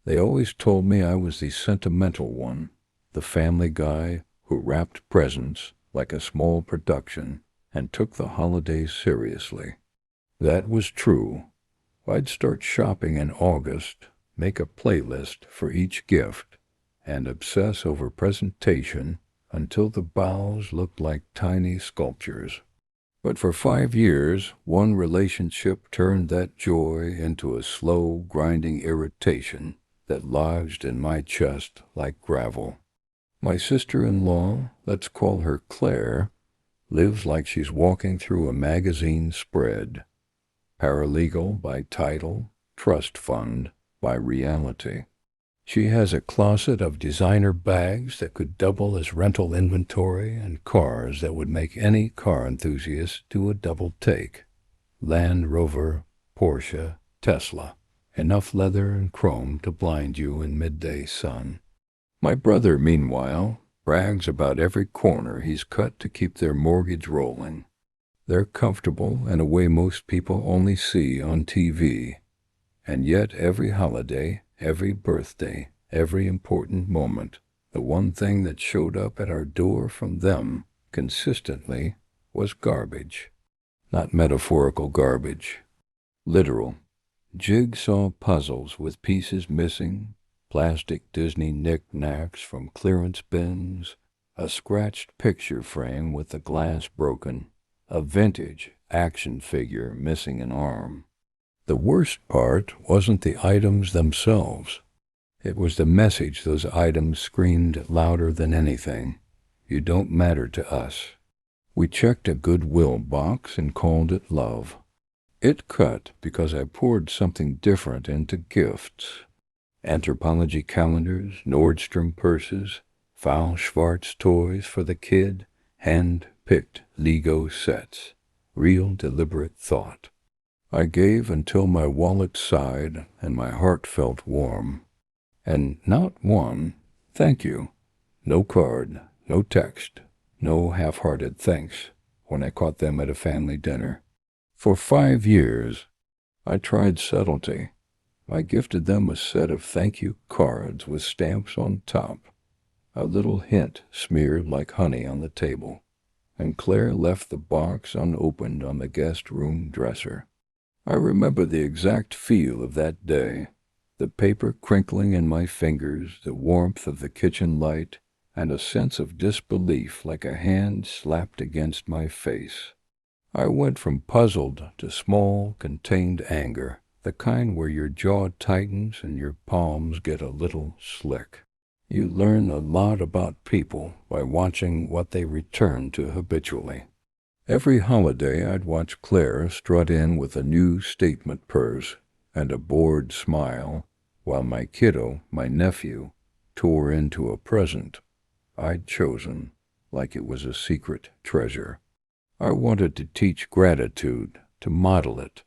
They always told me I was the sentimental one, the family guy who wrapped presents like a small production and took the holidays seriously. That was true. I'd start shopping in August, make a playlist for each gift, and obsess over presentation until the boughs looked like tiny sculptures. But for 5 years, one relationship turned that joy into a slow, grinding irritation that lodged in my chest like gravel. My sister-in-law, let's call her Claire, lives like she's walking through a magazine spread. Paralegal by title, trust fund by reality. She has a closet of designer bags that could double as rental inventory and cars that would make any car enthusiast do a double take. Land Rover, Porsche, Tesla. Enough leather and chrome to blind you in midday sun. My brother, meanwhile, brags about every corner he's cut to keep their mortgage rolling. They're comfortable in a way most people only see on TV. And yet every holiday, every birthday, every important moment, the one thing that showed up at our door from them consistently was garbage. Not metaphorical garbage. Literal. Jigsaw puzzles with pieces missing, plastic Disney knick-knacks from clearance bins, a scratched picture frame with the glass broken, a vintage action figure missing an arm. The worst part wasn't the items themselves. It was the message those items screamed louder than anything. You don't matter to us. We checked a Goodwill box and called it love. It cut because I poured something different into gifts. Anthropology calendars, Nordstrom purses, Foul Schwartz toys for the kid, hand-picked Lego sets. Real deliberate thought. I gave until my wallet sighed and my heart felt warm. And not one thank you. No card, no text, no half-hearted thanks when I caught them at a family dinner. For 5 years, I tried subtlety. I gifted them a set of thank you cards with stamps on top, a little hint smeared like honey on the table, and Claire left the box unopened on the guest room dresser. I remember the exact feel of that day, the paper crinkling in my fingers, the warmth of the kitchen light, and a sense of disbelief like a hand slapped against my face. I went from puzzled to small, contained anger, the kind where your jaw tightens and your palms get a little slick. You learn a lot about people by watching what they return to habitually. Every holiday I'd watch Claire strut in with a new statement purse and a bored smile, while my kiddo, my nephew, tore into a present I'd chosen like it was a secret treasure. I wanted to teach gratitude, to model it,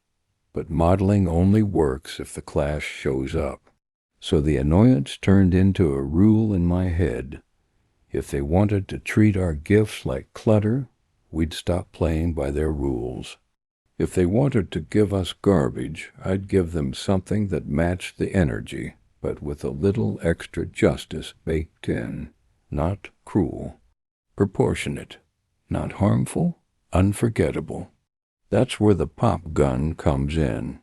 but modeling only works if the class shows up. So the annoyance turned into a rule in my head. If they wanted to treat our gifts like clutter, we'd stop playing by their rules. If they wanted to give us garbage, I'd give them something that matched the energy, but with a little extra justice baked in. Not cruel. Proportionate. Not harmful. Unforgettable. That's where the pop gun comes in.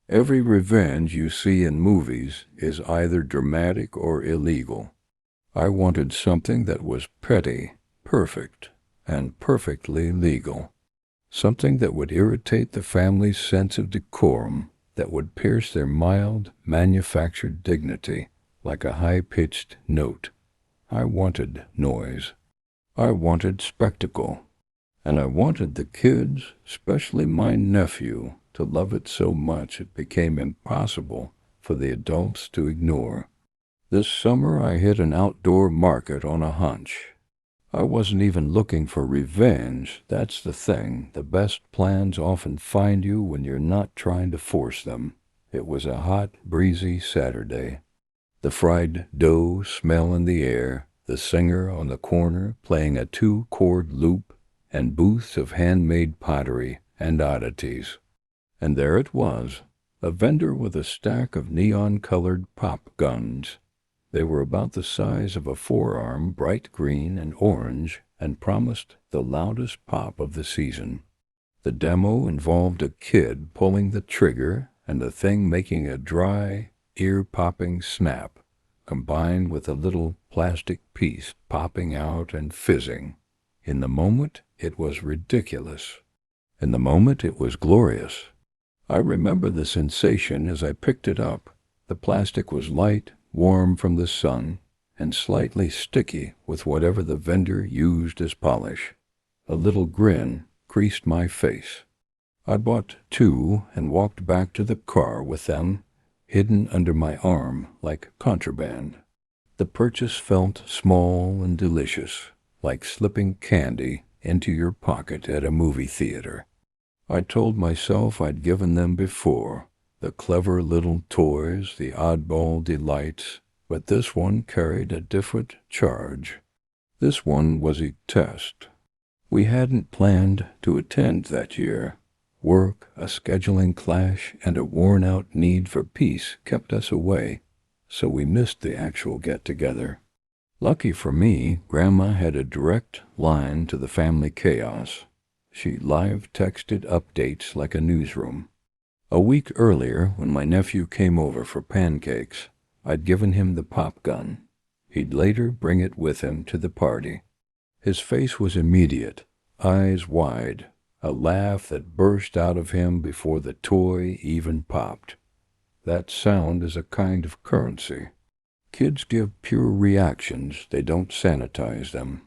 Every revenge you see in movies is either dramatic or illegal. I wanted something that was petty, perfect, and perfectly legal. Something that would irritate the family's sense of decorum, that would pierce their mild, manufactured dignity like a high-pitched note. I wanted noise. I wanted spectacle. And I wanted the kids, especially my nephew, to love it so much it became impossible for the adults to ignore. This summer I hit an outdoor market on a hunch. I wasn't even looking for revenge. That's the thing. The best plans often find you when you're not trying to force them. It was a hot, breezy Saturday. The fried dough smell in the air, the singer on the corner playing a 2-chord loop, and booths of handmade pottery and oddities. And there it was, a vendor with a stack of neon-colored pop guns. They were about the size of a forearm, bright green and orange, and promised the loudest pop of the season. The demo involved a kid pulling the trigger and the thing making a dry, ear-popping snap, combined with a little plastic piece popping out and fizzing. In the moment, it was ridiculous. In the moment, it was glorious. I remember the sensation as I picked it up. The plastic was light, warm from the sun, and slightly sticky with whatever the vendor used as polish. A little grin creased my face. I bought 2 and walked back to the car with them, hidden under my arm like contraband. The purchase felt small and delicious, like slipping candy into your pocket at a movie theater. I told myself I'd given them before, the clever little toys, the oddball delights, but this one carried a different charge. This one was a test. We hadn't planned to attend that year. Work, a scheduling clash, and a worn-out need for peace kept us away, so we missed the actual get-together. Lucky for me, Grandma had a direct line to the family chaos. She live-texted updates like a newsroom. A week earlier, when my nephew came over for pancakes, I'd given him the pop gun. He'd later bring it with him to the party. His face was immediate, eyes wide, a laugh that burst out of him before the toy even popped. That sound is a kind of currency. Kids give pure reactions, they don't sanitize them.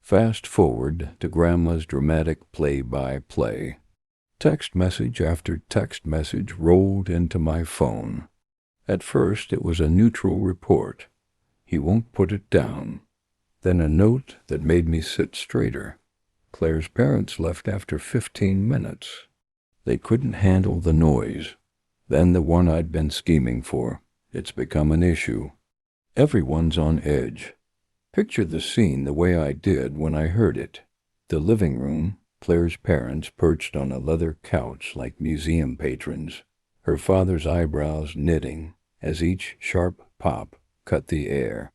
Fast forward to Grandma's dramatic play-by-play. Text message after text message rolled into my phone. At first it was a neutral report. He won't put it down. Then a note that made me sit straighter. Claire's parents left after 15 minutes. They couldn't handle the noise. Then the one I'd been scheming for. It's become an issue. Everyone's on edge. Picture the scene the way I did when I heard it. The living room, Claire's parents perched on a leather couch like museum patrons, her father's eyebrows knitting as each sharp pop cut the air.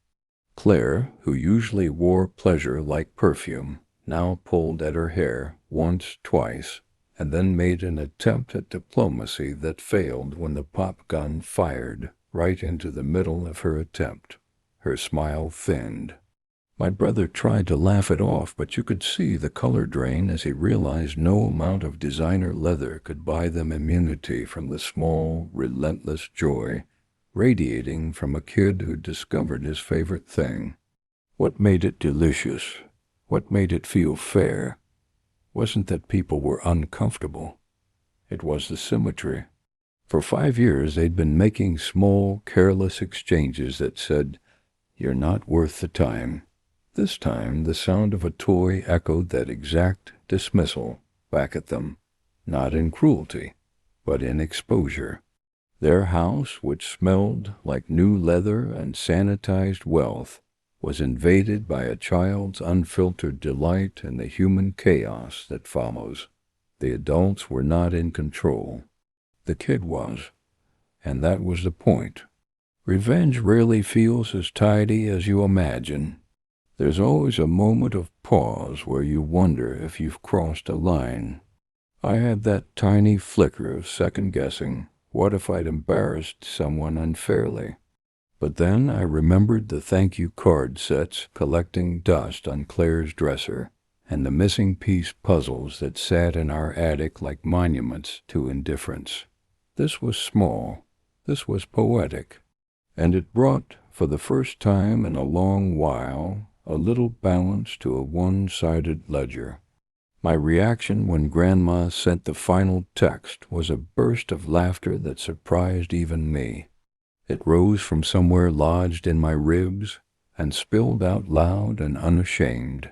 Claire, who usually wore pleasure like perfume, now pulled at her hair once, twice, and then made an attempt at diplomacy that failed when the pop gun fired right into the middle of her attempt. Her smile thinned. My brother tried to laugh it off, but you could see the color drain as he realized no amount of designer leather could buy them immunity from the small, relentless joy radiating from a kid who discovered his favorite thing. What made it delicious, what made it feel fair, wasn't that people were uncomfortable. It was the symmetry. For 5 years they'd been making small, careless exchanges that said, "You're not worth the time." This time the sound of a toy echoed that exact dismissal back at them, not in cruelty, but in exposure. Their house, which smelled like new leather and sanitized wealth, was invaded by a child's unfiltered delight in the human chaos that follows. The adults were not in control. The kid was, and that was the point. Revenge rarely feels as tidy as you imagine. There's always a moment of pause where you wonder if you've crossed a line. I had that tiny flicker of second-guessing. What if I'd embarrassed someone unfairly? But then I remembered the thank you card sets collecting dust on Claire's dresser, and the missing piece puzzles that sat in our attic like monuments to indifference. This was small. This was poetic. And it brought, for the first time in a long while, a little balance to a one-sided ledger. My reaction when Grandma sent the final text was a burst of laughter that surprised even me. It rose from somewhere lodged in my ribs and spilled out loud and unashamed.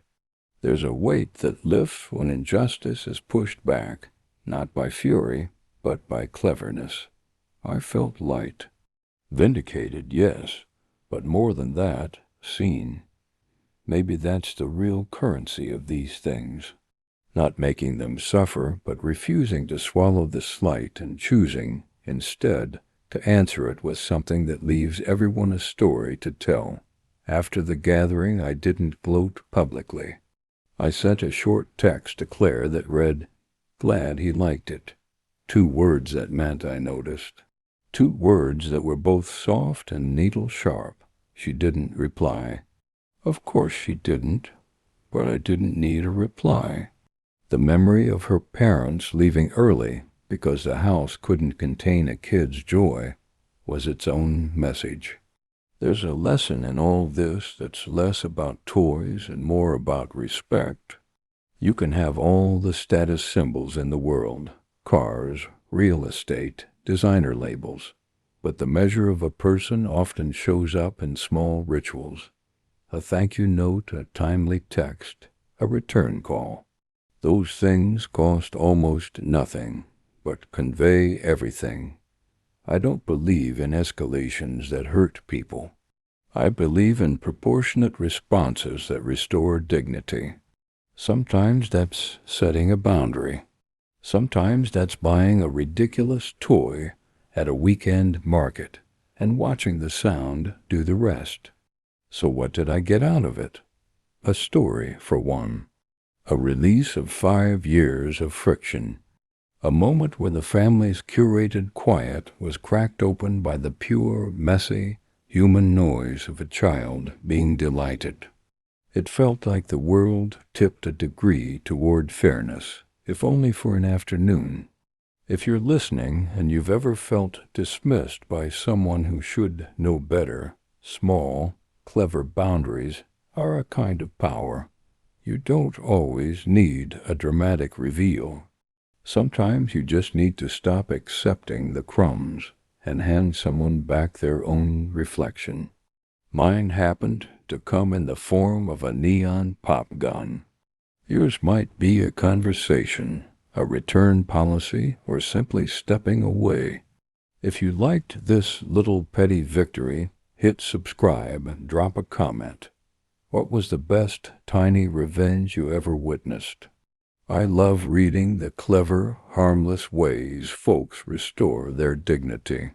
There's a weight that lifts when injustice is pushed back, not by fury, but by cleverness. I felt light. Vindicated, yes, but more than that, seen. Maybe that's the real currency of these things. Not making them suffer, but refusing to swallow the slight and choosing, instead to answer it with something that leaves everyone a story to tell. After the gathering, I didn't gloat publicly. I sent a short text to Claire that read, "Glad he liked it." 2 words that meant, I noticed. 2 words that were both soft and needle-sharp. She didn't reply. Of course she didn't, but I didn't need a reply. The memory of her parents leaving early because the house couldn't contain a kid's joy was its own message. There's a lesson in all this that's less about toys and more about respect. You can have all the status symbols in the world, cars, real estate, designer labels, but the measure of a person often shows up in small rituals. A thank you note, a timely text, a return call. Those things cost almost nothing, but convey everything. I don't believe in escalations that hurt people. I believe in proportionate responses that restore dignity. Sometimes that's setting a boundary. Sometimes that's buying a ridiculous toy at a weekend market and watching the sound do the rest. So what did I get out of it? A story, for one. A release of 5 years of friction. A moment where the family's curated quiet was cracked open by the pure, messy, human noise of a child being delighted. It felt like the world tipped a degree toward fairness, if only for an afternoon. If you're listening and you've ever felt dismissed by someone who should know better, small, clever boundaries are a kind of power. You don't always need a dramatic reveal. Sometimes you just need to stop accepting the crumbs and hand someone back their own reflection. Mine happened to come in the form of a neon pop gun. Yours might be a conversation, a return policy, or simply stepping away. If you liked this little petty victory, hit subscribe and drop a comment. What was the best tiny revenge you ever witnessed? I love reading the clever, harmless ways folks restore their dignity.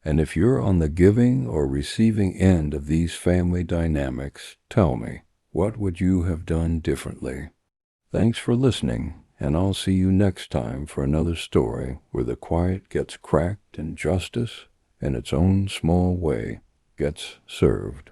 And if you're on the giving or receiving end of these family dynamics, tell me, what would you have done differently? Thanks for listening, and I'll see you next time for another story where the quiet gets cracked and justice, in its own small way, gets served.